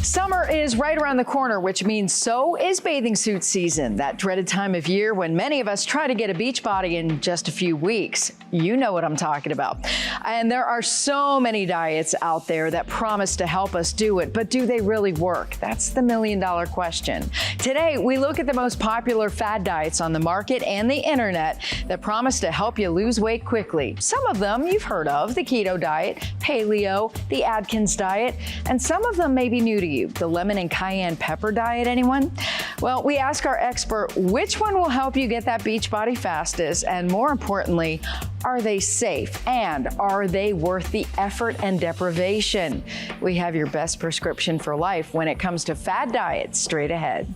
Summer is right around the corner, which means so is bathing suit season, that dreaded time of year when many of us try to get a beach body in just a few weeks. You know what I'm talking about. And there are so many diets out there that promise to help us do it, but do they really work? That's the million-dollar question. Today, we look at the most popular fad diets on the market and the internet that promise to help you lose weight quickly. Some of them you've heard of, the keto diet, paleo, the Atkins diet, and some of them may be new to you. The lemon and cayenne pepper diet, anyone? Well, we ask our expert which one will help you get that beach body fastest, and more importantly, are they safe and are they worth the effort and deprivation? We have your best prescription for life when it comes to fad diets straight ahead.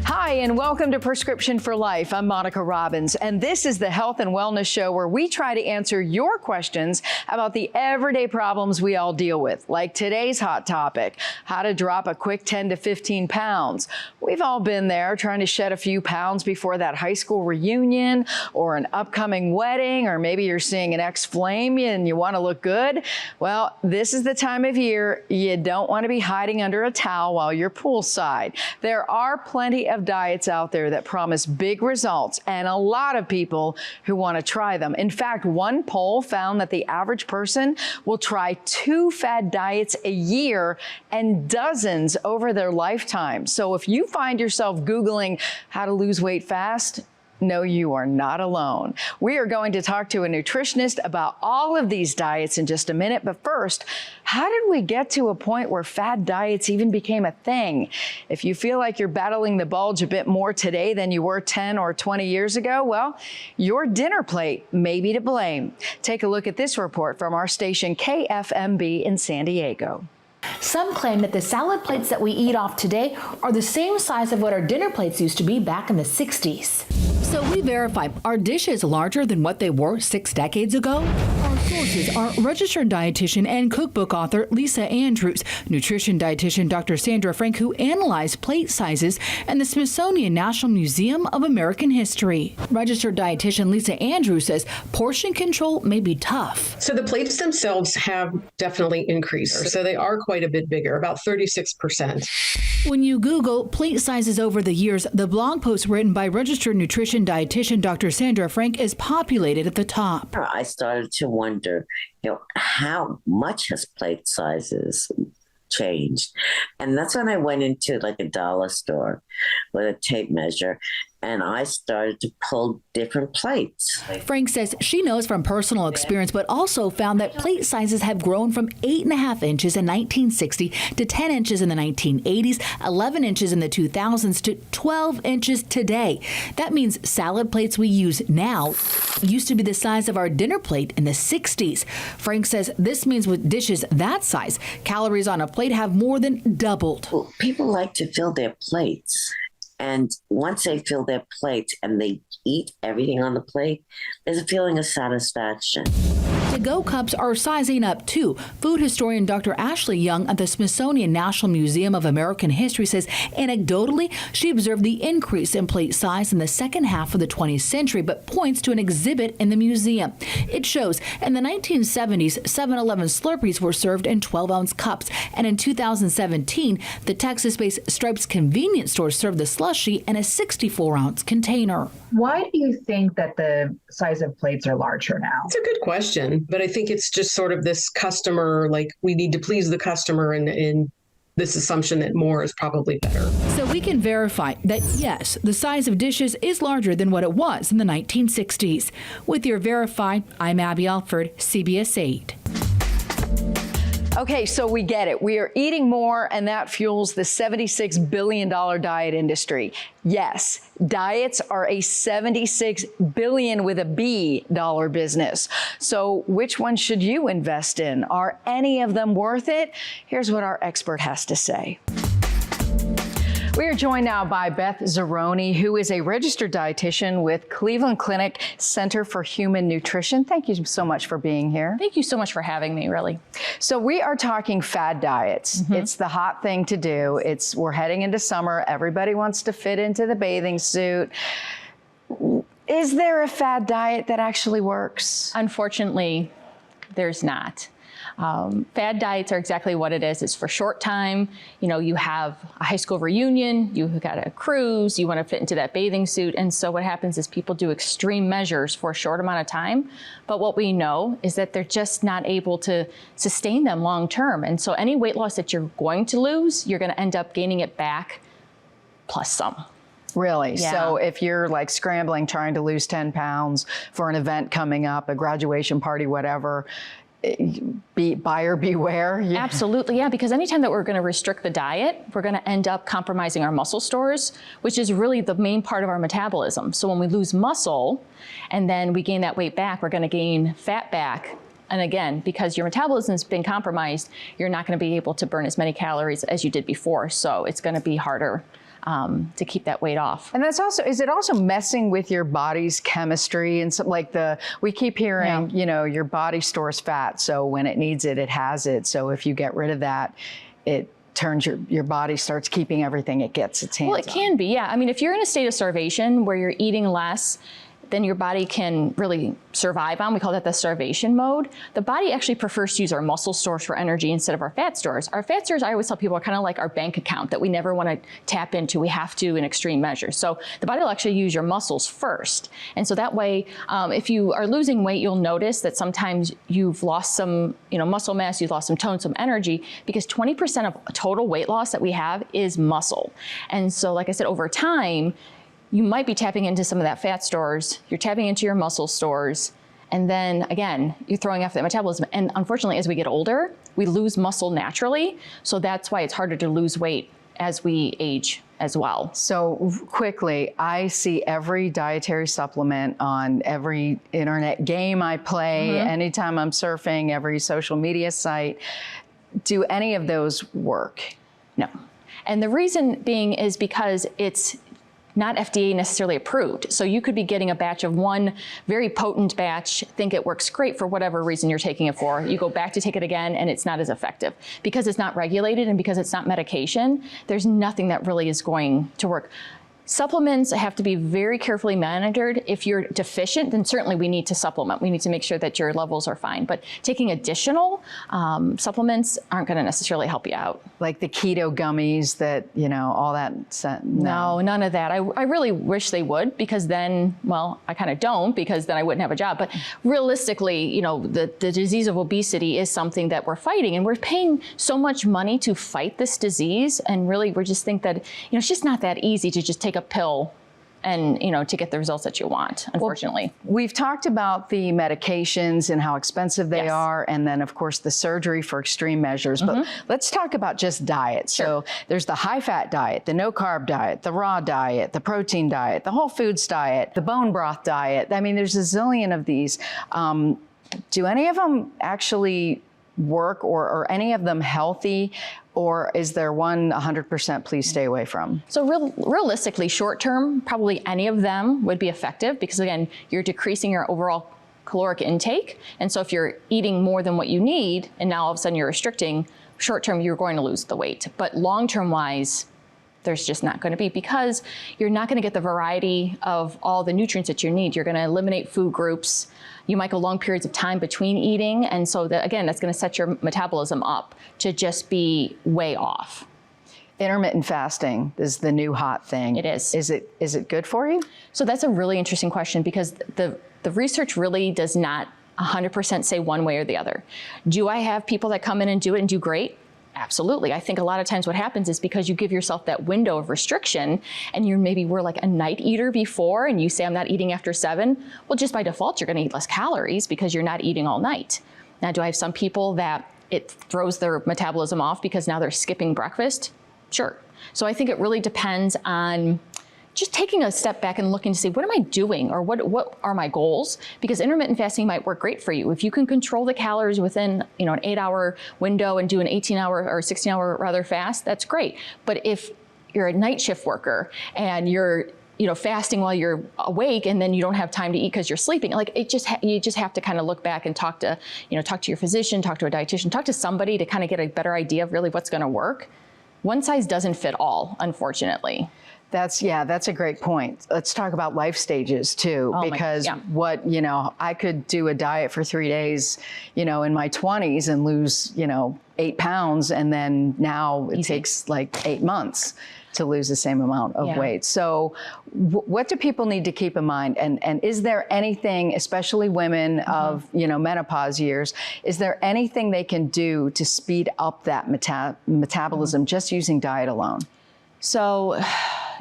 Hi, and welcome to Prescription for Life. I'm Monica Robbins, and this is the health and wellness show where we try to answer your questions about the everyday problems we all deal with, like today's hot topic, how to drop a quick 10 to 15 pounds. We've all been there trying to shed a few pounds before that high school reunion or an upcoming wedding, or maybe you're seeing an ex flame you and you want to look good. Well, this is the time of year you don't want to be hiding under a towel while you're poolside. There are plenty of diets out there that promise big results and a lot of people who want to try them. In fact, one poll found that the average person will try 2 fad diets a year and dozens over their lifetime. So if you find yourself Googling how to lose weight fast, no, you are not alone. We are going to talk to a nutritionist about all of these diets in just a minute. But first, how did we get to a point where fad diets even became a thing? If you feel like you're battling the bulge a bit more today than you were 10 or 20 years ago, well, your dinner plate may be to blame. Take a look at this report from our station KFMB in San Diego. Some claim that the salad plates that we eat off today are the same size of what our dinner plates used to be back in the 60s. So we verify, are dishes larger than what they were 6 decades ago? Our sources are registered dietitian and cookbook author Lisa Andrews, nutrition dietitian Dr. Sandra Frank, who analyzed plate sizes, and the Smithsonian National Museum of American History. Registered dietitian Lisa Andrews says portion control may be tough. So the plates themselves have definitely increased. So they are quite a bit bigger, about 36%. When you Google plate sizes over the years, the blog post written by registered nutrition dietitian Dr. Sandra Frank is populated at the top. I started to wonder, how much has plate sizes changed? And that's when I went into like a dollar store with a tape measure, and I started to pull different plates. Frank says she knows from personal experience, but also found that plate sizes have grown from 8.5 inches in 1960 to 10 inches in the 1980s, 11 inches in the 2000s to 12 inches today. That means salad plates we use now used to be the size of our dinner plate in the 60s. Frank says this means with dishes that size, calories on a plate have more than doubled. Well, people like to fill their plates. And once they fill their plates and they eat everything on the plate, there's a feeling of satisfaction. To-go cups are sizing up too. Food historian Dr. Ashley Young at the Smithsonian National Museum of American History says anecdotally, she observed the increase in plate size in the second half of the 20th century, but points to an exhibit in the museum. It shows in the 1970s, 7-Eleven Slurpees were served in 12-ounce cups, and in 2017, the Texas-based Stripes convenience store served the slushie in a 64-ounce container. Why do you think that the size of plates are larger now? It's a good question, but I think it's just sort of this customer, like we need to please the customer, and this assumption that more is probably better. So we can verify that, yes, the size of dishes is larger than what it was in the 1960s. With your Verify, I'm Abby Alford, CBS 8. Okay, so we get it. We are eating more, and that fuels the $76 billion diet industry. Yes, diets are a $76 billion with a B dollar business. So which one should you invest in? Are any of them worth it? Here's what our expert has to say. We are joined now by Beth Czerwony, who is a registered dietitian with Cleveland Clinic Center for Human Nutrition. Thank you so much for being here. Thank you so much for having me, really. So we are talking fad diets. It's the hot thing to do. We're heading into summer. Everybody wants to fit into the bathing suit. Is there a fad diet that actually works? Unfortunately, there's not. Fad diets are exactly what it is. It's for short time. You know, you have a high school reunion, you've got a cruise, you want to fit into that bathing suit. And so what happens is people do extreme measures for a short amount of time. But what we know is that they're just not able to sustain them long term. And so any weight loss that you're going to lose, you're going to end up gaining it back plus some. Really? Yeah. So if you're like scrambling, trying to lose 10 pounds for an event coming up, a graduation party, whatever, buyer beware. Yeah. Absolutely, yeah, because anytime that we're going to restrict the diet, we're going to end up compromising our muscle stores, which is really the main part of our metabolism. So when we lose muscle and then we gain that weight back, we're going to gain fat back. And again, because your metabolism's been compromised, you're not going to be able to burn as many calories as you did before. So it's going to be harder to keep that weight off. And that's also, is it also messing with your body's chemistry and something like we keep hearing, you know, your body stores fat. So when it needs it, it has it. So if you get rid of that, it turns your body starts keeping everything it gets its hands on. Well, it can be, yeah. I mean, if you're in a state of starvation where you're eating less than your body can really survive on, we call that the starvation mode. The body actually prefers to use our muscle stores for energy instead of our fat stores. Our fat stores, I always tell people, are kind of like our bank account that we never want to tap into. We have to in extreme measures. So the body will actually use your muscles first. And so that way, if you are losing weight, you'll notice that sometimes you've lost some, muscle mass, you've lost some tone, some energy, because 20% of total weight loss that we have is muscle. And so, like I said, over time, you might be tapping into some of that fat stores, you're tapping into your muscle stores, and then again, you're throwing off that metabolism. And unfortunately, as we get older, we lose muscle naturally. So that's why it's harder to lose weight as we age as well. So quickly, I see every dietary supplement on every internet game I play, anytime I'm surfing, every social media site. Do any of those work? No. And the reason being is because it's not FDA necessarily approved. So you could be getting a batch of one very potent batch, think it works great for whatever reason you're taking it for. You go back to take it again and it's not as effective. Because it's not regulated and because it's not medication, there's nothing that really is going to work. Supplements have to be very carefully monitored. If you're deficient, then certainly we need to supplement. We need to make sure that your levels are fine. But taking additional supplements aren't going to necessarily help you out. Like the keto gummies that, all that. No, none of that. I really wish they would, because then, well, I kind of don't, because then I wouldn't have a job. But realistically, the disease of obesity is something that we're fighting, and we're paying so much money to fight this disease. And really, we just think that, it's just not that easy to just take a pill and, to get the results that you want, unfortunately. Well, we've talked about the medications and how expensive they are, and then of course the surgery for extreme measures, but let's talk about just diet. Sure. So there's the high fat diet, the no carb diet, the raw diet, the protein diet, the whole foods diet, the bone broth diet. I mean, there's a zillion of these. Do any of them actually work, or any of them healthy? Or is there one 100% please stay away from? So realistically, short term, probably any of them would be effective, because again, you're decreasing your overall caloric intake. And so if you're eating more than what you need, and now all of a sudden you're restricting, short term, you're going to lose the weight. But long term wise, there's just not going to be, because you're not going to get the variety of all the nutrients that you need. You're going to eliminate food groups. You might go long periods of time between eating. And so that, again, that's going to set your metabolism up to just be way off. Intermittent fasting is the new hot thing. It is. Is it good for you? So that's a really interesting question, because the research really does not 100% say one way or the other. Do I have people that come in and do it and do great? Absolutely. I think a lot of times what happens is because you give yourself that window of restriction, and maybe were like a night eater before, and you say, I'm not eating after 7. Well, just by default, you're going to eat less calories because you're not eating all night. Now, do I have some people that it throws their metabolism off because now they're skipping breakfast? Sure. So I think it really depends on just taking a step back and looking to see, what am I doing, or what are my goals? Because intermittent fasting might work great for you. If you can control the calories within, an 8-hour window and do an 18-hour or 16-hour rather fast, that's great. But if you're a night shift worker and you're, fasting while you're awake, and then you don't have time to eat because you're sleeping, like you just have to kind of look back and talk to your physician, talk to a dietitian, talk to somebody to kind of get a better idea of really what's going to work. One size doesn't fit all, unfortunately. That's a great point. Let's talk about life stages too, because I could do a diet for 3 days, in my 20s and lose, 8 pounds. And then now it takes like 8 months to lose the same amount of weight. So what do people need to keep in mind? And is there anything, especially women of, menopause years, is there anything they can do to speed up that metabolism just using diet alone? So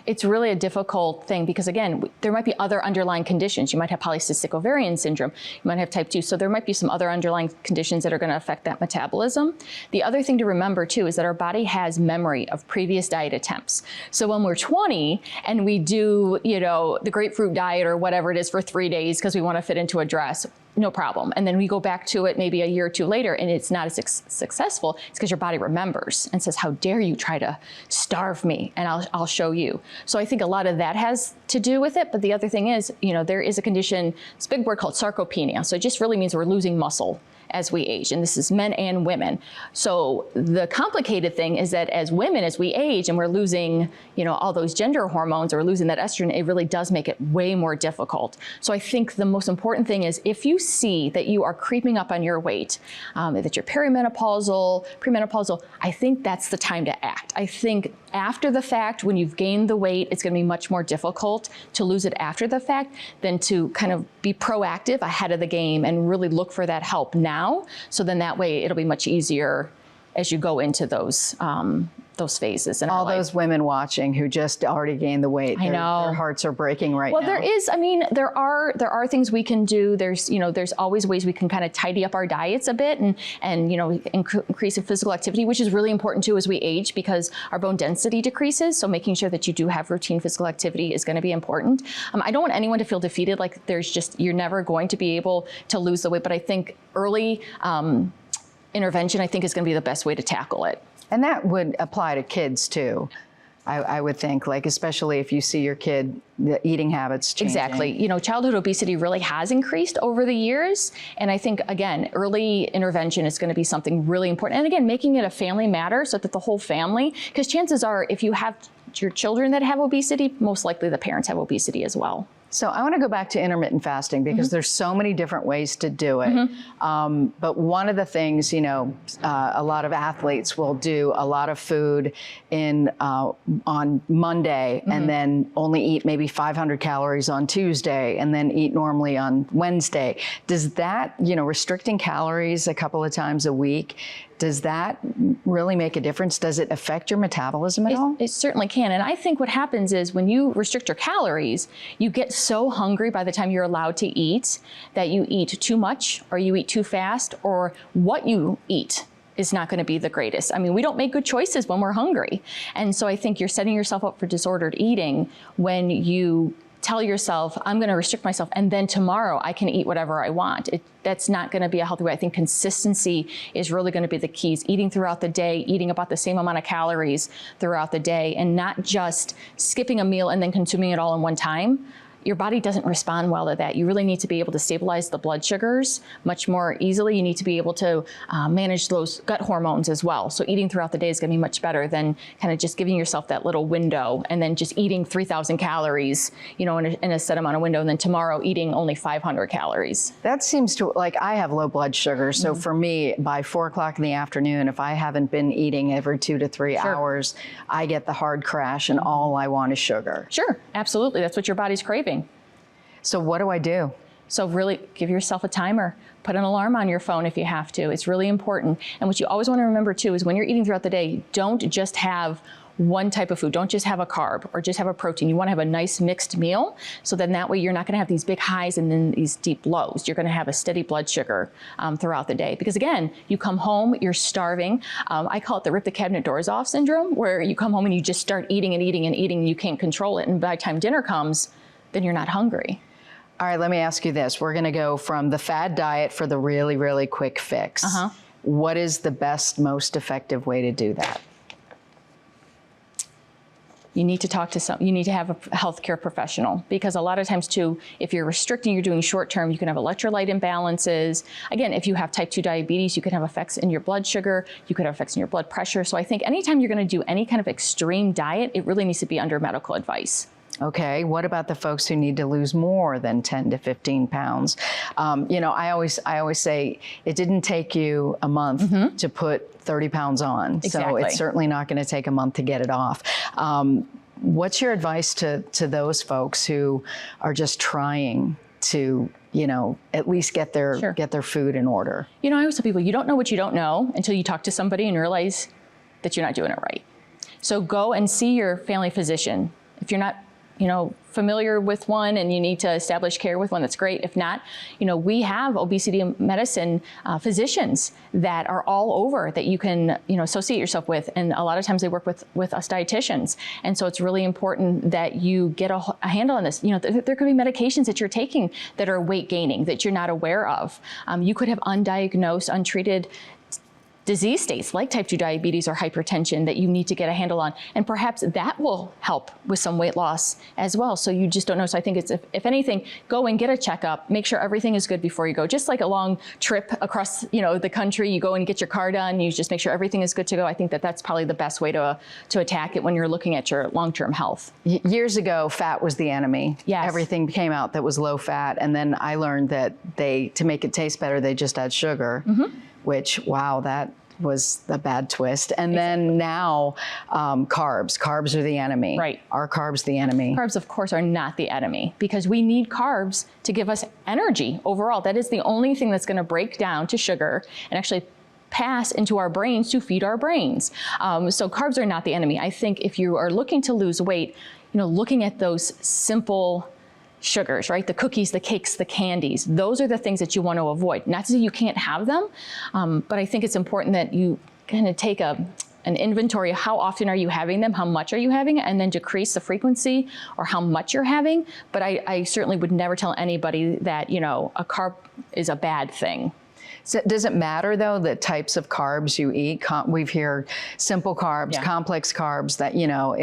it's really a difficult thing because, again, there might be other underlying conditions. You might have polycystic ovarian syndrome. You might have type 2. So there might be some other underlying conditions that are going to affect that metabolism. The other thing to remember, too, is that our body has memory of previous diet attempts. So when we're 20 and we do, the grapefruit diet or whatever it is for 3 days because we want to fit into a dress, no problem. And then we go back to it maybe a year or two later and it's not as successful. It's because your body remembers and says, how dare you try to starve me? And I'll show you. So I think a lot of that has to do with it. But the other thing is, there is a condition, it's a big word called sarcopenia. So it just really means we're losing muscle as we age. And this is men and women. So the complicated thing is that as women, as we age and we're losing, all those gender hormones or losing that estrogen, it really does make it way more difficult. So I think the most important thing is if you see that you are creeping up on your weight, that you're perimenopausal, premenopausal, I think that's the time to act. I think after the fact, when you've gained the weight, it's going to be much more difficult to lose it after the fact than to kind of be proactive ahead of the game and really look for that help now. So then that way it'll be much easier as you go into those phases. In all those women watching who just already gained the weight. I know. Their hearts are breaking now. Well, there are things we can do. There's always ways we can kind of tidy up our diets a bit and increase in physical activity, which is really important too as we age because our bone density decreases. So making sure that you do have routine physical activity is going to be important. I don't want anyone to feel defeated, like you're never going to be able to lose the weight, but I think early intervention, I think, is going to be the best way to tackle it. And that would apply to kids too, I would think, like especially if you see your kid, the eating habits changing. Exactly. Childhood obesity really has increased over the years. And I think, again, early intervention is going to be something really important. And again, making it a family matter so that the whole family, because chances are if you have your children that have obesity, most likely the parents have obesity as well. So I want to go back to intermittent fasting because there's so many different ways to do it. But one of the things, a lot of athletes will do a lot of food on Monday and then only eat maybe 500 calories on Tuesday and then eat normally on Wednesday. Does that, restricting calories a couple of times a week, does that really make a difference? Does it affect your metabolism at all? It certainly can. And I think what happens is when you restrict your calories, you get so hungry by the time you're allowed to eat that you eat too much or you eat too fast or what you eat is not going to be the greatest. I mean, we don't make good choices when we're hungry. And so I think you're setting yourself up for disordered eating when you tell yourself, I'm going to restrict myself, and then tomorrow I can eat whatever I want. That's not going to be a healthy way. I think consistency is really going to be the keys. Eating throughout the day, eating about the same amount of calories throughout the day, and not just skipping a meal and then consuming it all in one time. Your body doesn't respond well to that. You really need to be able to stabilize the blood sugars much more easily. You need to be able to manage those gut hormones as well. So eating throughout the day is going to be much better than kind of just giving yourself that little window and then just eating 3,000 calories, in a set amount of window, and then tomorrow eating only 500 calories. That seems to, I have low blood sugar. So for me, by 4 o'clock in the afternoon, if I haven't been eating every 2 to 3 hours, I get the hard crash and all I want is sugar. Sure, absolutely. That's what your body's craving. So what do I do? So really give yourself a timer. Put an alarm on your phone if you have to. It's really important. And what you always want to remember too is when you're eating throughout the day, don't just have one type of food. Don't just have a carb or just have a protein. You want to have a nice mixed meal. So then that way you're not going to have these big highs and then these deep lows. You're going to have a steady blood sugar throughout the day. Because again, you come home, you're starving. I call it the rip the cabinet doors off syndrome, where you come home and you just start eating and eating and eating and you can't control it. And by the time dinner comes, then you're not hungry. All right, let me ask you this. We're going to go from the fad diet for the really, really quick fix. What is the best, most effective way to do that? you need to talk to you need to have a healthcare professional, because a lot of times too, if you're restricting, you're doing short term, you can have electrolyte imbalances. Again, if you have type 2 diabetes, you can have effects in your blood sugar, you could have effects in your blood pressure. So I think anytime you're going to do any kind of extreme diet, it really needs to be under medical advice. Okay, what about the folks who need to lose more than 10 to 15 pounds? You know, I always say it didn't take you a month to put 30 pounds on. Exactly. So it's certainly not going to take a month to get it off. What's your advice to those folks who are just trying to, you know, at least get their food in order? You know, I always tell people, you don't know what you don't know until you talk to somebody and realize that you're not doing it right. So go and see your family physician. If you're not, you know, familiar with one and you need to establish care with one, that's great. If not, you know, we have obesity medicine physicians that are all over that you can, you know, associate yourself with. And a lot of times they work with us dietitians. And so it's really important that you get a handle on this. You know, there could be medications that you're taking that are weight gaining that you're not aware of. You could have undiagnosed, untreated disease states like type 2 diabetes or hypertension that you need to get a handle on. And perhaps that will help with some weight loss as well. So you just don't know. So I think it's, if anything, go and get a checkup, make sure everything is good before you go. Just like a long trip across, you know, the country, you go and get your car done, you just make sure everything is good to go. I think that that's probably the best way to attack it when you're looking at your long-term health. Years ago, fat was the enemy. Yes. Everything came out that was low fat. And then I learned that to make it taste better, they just add sugar, which, wow, that was a bad twist. And then now carbs are the enemy. Right. Are carbs the enemy? Carbs, of course, are not the enemy, because we need carbs to give us energy overall. That is the only thing that's going to break down to sugar and actually pass into our brains to feed our brains. So carbs are not the enemy. I think if you are looking to lose weight, you know, looking at those simple sugars, right? The cookies, the cakes, the candies, those are the things that you want to avoid. Not to say you can't have them, but I think it's important that you kind of take an inventory of how often are you having them, how much are you having, and then decrease the frequency or how much you're having. But I certainly would never tell anybody that, you know, a carb is a bad thing. So does it matter, though, the types of carbs you eat? We've heard simple carbs, complex carbs, that, you know,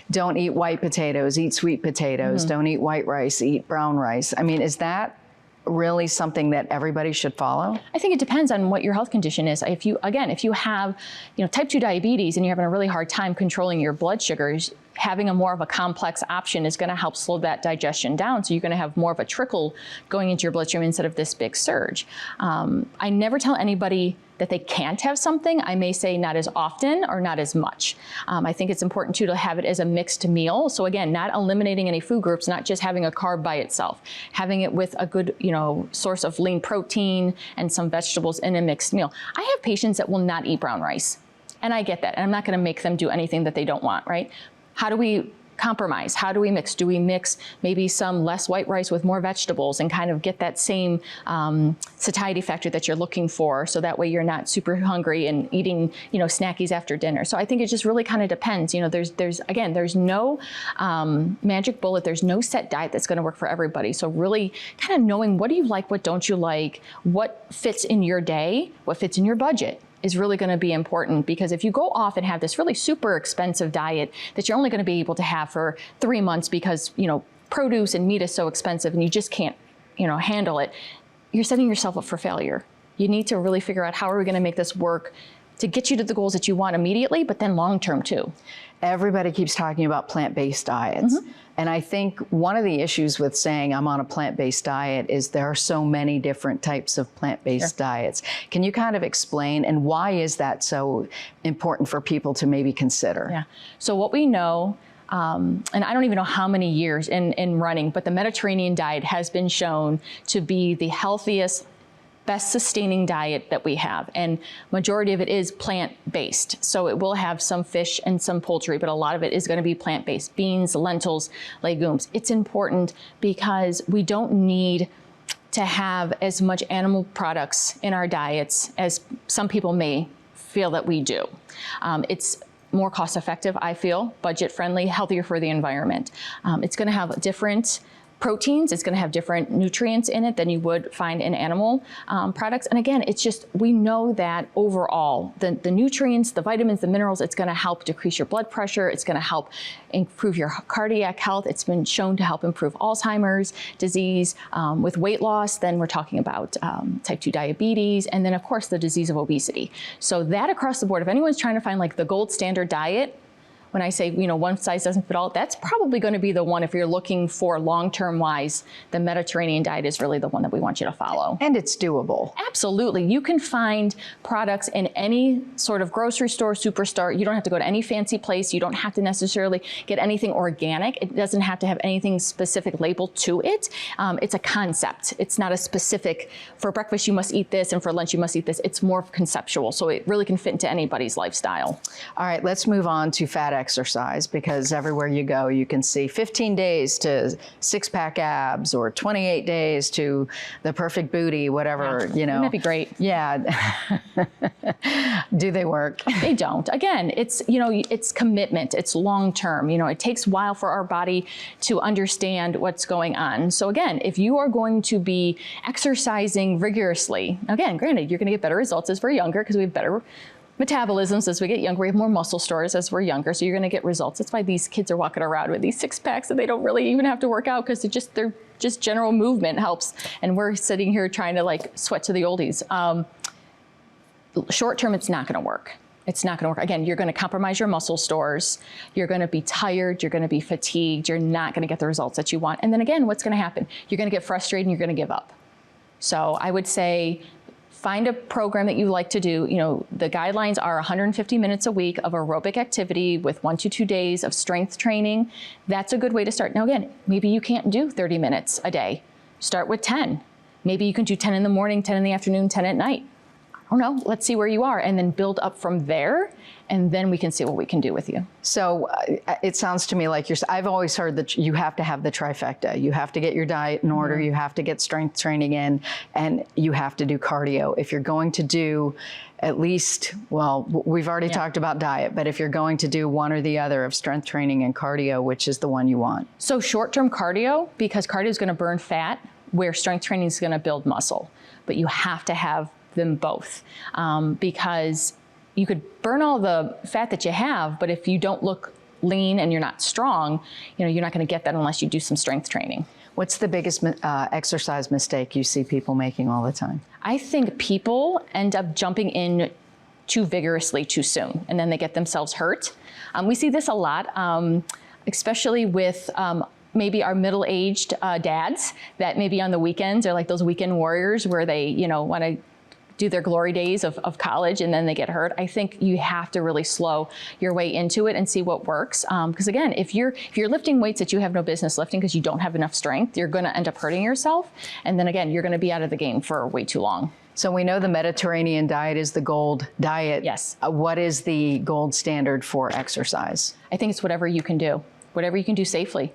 don't eat white potatoes, eat sweet potatoes, don't eat white rice, eat brown rice. I mean, is that really something that everybody should follow? I think it depends on what your health condition is. If you have, you know, type 2 diabetes and you're having a really hard time controlling your blood sugars, having a more of a complex option is going to help slow that digestion down. So you're going to have more of a trickle going into your bloodstream instead of this big surge. I never tell anybody that they can't have something. I may say not as often or not as much. I think it's important too to have it as a mixed meal. So again, not eliminating any food groups, not just having a carb by itself, having it with a good, you know, source of lean protein and some vegetables in a mixed meal. I have patients that will not eat brown rice, and I get that. And I'm not going to make them do anything that they don't want, right? How do we compromise? How do we mix? Do we mix maybe some less white rice with more vegetables and kind of get that same satiety factor that you're looking for, so that way you're not super hungry and eating, you know, snackies after dinner? So I think it just really kind of depends. You know, there's no magic bullet. There's no set diet that's going to work for everybody. So really kind of knowing what do you like, what don't you like, what fits in your day, what fits in your budget is really going to be important, because if you go off and have this really super expensive diet that you're only going to be able to have for 3 months because, you know, produce and meat is so expensive and you just can't, you know, handle it, you're setting yourself up for failure. You need to really figure out, how are we going to make this work to get you to the goals that you want immediately, but then long-term too. Everybody keeps talking about plant-based diets. And I think one of the issues with saying I'm on a plant-based diet is there are so many different types of plant-based diets. Can you kind of explain, and why is that so important for people to maybe consider? Yeah. So what we know, and I don't even know how many years in running, but the Mediterranean diet has been shown to be the healthiest, best sustaining diet that we have. And majority of it is plant-based. So it will have some fish and some poultry, but a lot of it is going to be plant-based. Beans, lentils, legumes. It's important because we don't need to have as much animal products in our diets as some people may feel that we do. It's more cost effective, I feel, budget friendly, healthier for the environment. It's going to have different proteins. It's going to have different nutrients in it than you would find in animal products. And again, it's just, we know that overall, the nutrients, the vitamins, the minerals, it's going to help decrease your blood pressure. It's going to help improve your cardiac health. It's been shown to help improve Alzheimer's disease. With weight loss, then we're talking about type 2 diabetes, and then of course the disease of obesity. So that across the board, if anyone's trying to find like the gold standard diet, when I say, you know, one size doesn't fit all, that's probably going to be the one if you're looking for long-term wise. The Mediterranean diet is really the one that we want you to follow. And it's doable. Absolutely. You can find products in any sort of grocery store, superstore. You don't have to go to any fancy place. You don't have to necessarily get anything organic. It doesn't have to have anything specific labeled to it. It's a concept. It's not a specific, for breakfast you must eat this and for lunch you must eat this. It's more conceptual. So it really can fit into anybody's lifestyle. All right, let's move on to fat exercise, because everywhere you go, you can see 15 days to six-pack abs or 28 days to the perfect booty, whatever, you know. Wouldn't that be great? Yeah. Do they work? They don't. Again, it's, you know, it's commitment. It's long-term. You know, it takes a while for our body to understand what's going on. So again, if you are going to be exercising rigorously, again, granted, you're going to get better results as we're younger because we have better metabolisms as we get younger. We have more muscle stores as we're younger, so you're going to get results. That's why these kids are walking around with these six packs and they don't really even have to work out because they're just general movement helps. And we're sitting here trying to like sweat to the oldies. Short term, it's not going to work. It's not going to work. Again, you're going to compromise your muscle stores. You're going to be tired. You're going to be fatigued. You're not going to get the results that you want. And then again, what's going to happen? You're going to get frustrated and you're going to give up. So I would say, find a program that you like to do. You know, the guidelines are 150 minutes a week of aerobic activity with 1 to 2 days of strength training. That's a good way to start. Now again, maybe you can't do 30 minutes a day. Start with 10. Maybe you can do 10 in the morning, 10 in the afternoon, 10 at night. I don't know, let's see where you are and then build up from there. And then we can see what we can do with you. So it sounds to me like I've always heard that you have to have the trifecta. You have to get your diet in order, you have to get strength training in, and you have to do cardio. If you're going to do at least, well, we've already talked about diet, but if you're going to do one or the other of strength training and cardio, which is the one you want? So short-term cardio, because cardio is going to burn fat, where strength training is going to build muscle. But you have to have them both, because you could burn all the fat that you have, but if you don't look lean and you're not strong, you know, you're not going to get that unless you do some strength training. What's the biggest exercise mistake you see people making all the time? I think people end up jumping in too vigorously too soon, and then they get themselves hurt. We see this a lot, especially with maybe our middle-aged dads that maybe on the weekends are like those weekend warriors where they, you know, want to do their glory days of college and then they get hurt. I think you have to really slow your way into it and see what works. Because again, if you're lifting weights that you have no business lifting because you don't have enough strength, you're going to end up hurting yourself. And then again, you're going to be out of the game for way too long. So we know the Mediterranean diet is the gold diet. Yes. What is the gold standard for exercise? I think it's whatever you can do safely.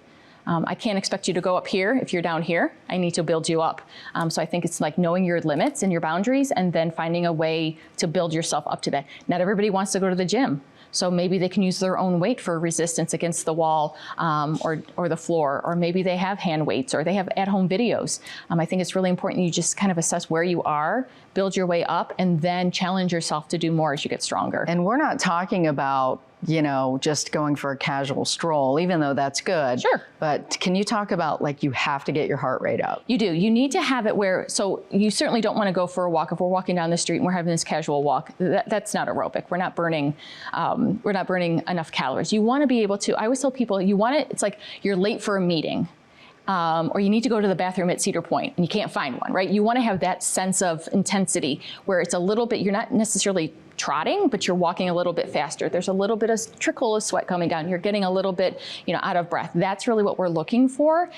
I can't expect you to go up here if you're down here. I need to build you up. So I think it's like knowing your limits and your boundaries and then finding a way to build yourself up to that. Not everybody wants to go to the gym. So maybe they can use their own weight for resistance against the wall or the floor, or maybe they have hand weights or they have at-home videos. I think it's really important you just kind of assess where you are, build your way up, and then challenge yourself to do more as you get stronger. And we're not talking about, you know, just going for a casual stroll, even though that's good. Sure. But can you talk about, like, you have to get your heart rate up? You do. You need to have it where, so you certainly don't want to go for a walk. If we're walking down the street and we're having this casual walk, that's not aerobic. We're not burning enough calories. You want to be able to, I always tell people, it's like you're late for a meeting. Or you need to go to the bathroom at Cedar Point and you can't find one, right? You want to have that sense of intensity where it's a little bit, you're not necessarily trotting, but you're walking a little bit faster. There's a little bit of trickle of sweat coming down. You're getting a little bit, out of breath. That's really what we're looking for.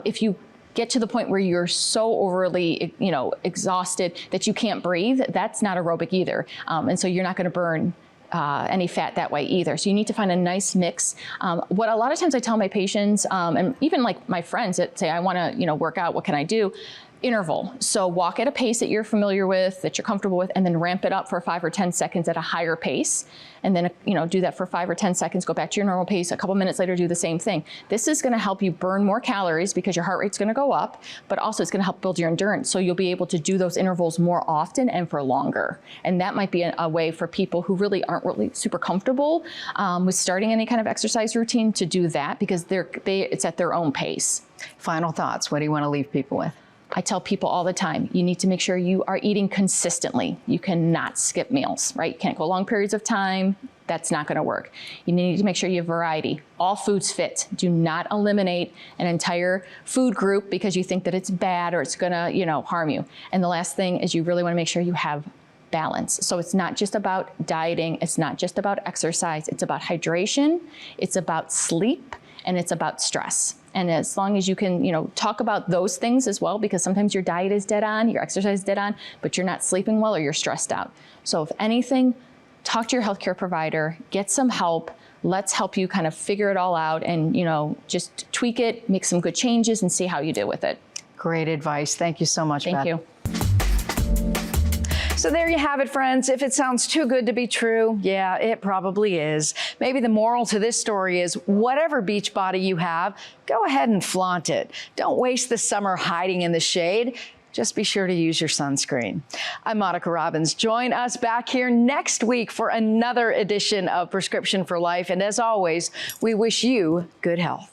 If you get to the point where you're so overly, exhausted that you can't breathe, that's not aerobic either. And so you're not going to burn any fat that way either. So you need to find a nice mix. What a lot of times I tell my patients, and even like my friends that say, I want to, work out, what can I do? Interval. So walk at a pace that you're familiar with, that you're comfortable with, and then ramp it up for 5 or 10 seconds at a higher pace. And then, do that for 5 or 10 seconds, go back to your normal pace. A couple minutes later, do the same thing. This is going to help you burn more calories because your heart rate's going to go up, but also it's going to help build your endurance. So you'll be able to do those intervals more often and for longer. And that might be a way for people who really aren't really super comfortable with starting any kind of exercise routine to do that, because it's at their own pace. Final thoughts. What do you want to leave people with? I tell people all the time, you need to make sure you are eating consistently. You cannot skip meals, right? You can't go long periods of time. That's not going to work. You need to make sure you have variety. All foods fit. Do not eliminate an entire food group because you think that it's bad or it's going to, harm you. And the last thing is you really want to make sure you have balance. So it's not just about dieting. It's not just about exercise. It's about hydration. It's about sleep. And it's about stress. And as long as you can, talk about those things as well, because sometimes your diet is dead on, your exercise is dead on, but you're not sleeping well or you're stressed out. So if anything, talk to your healthcare provider, get some help. Let's help you kind of figure it all out and, just tweak it, make some good changes and see how you deal with it. Great advice. Thank you so much, Beth. Thank you. So there you have it, friends. If it sounds too good to be true, yeah, it probably is. Maybe the moral to this story is whatever beach body you have, go ahead and flaunt it. Don't waste the summer hiding in the shade. Just be sure to use your sunscreen. I'm Monica Robbins. Join us back here next week for another edition of Prescription for Life. And as always, we wish you good health.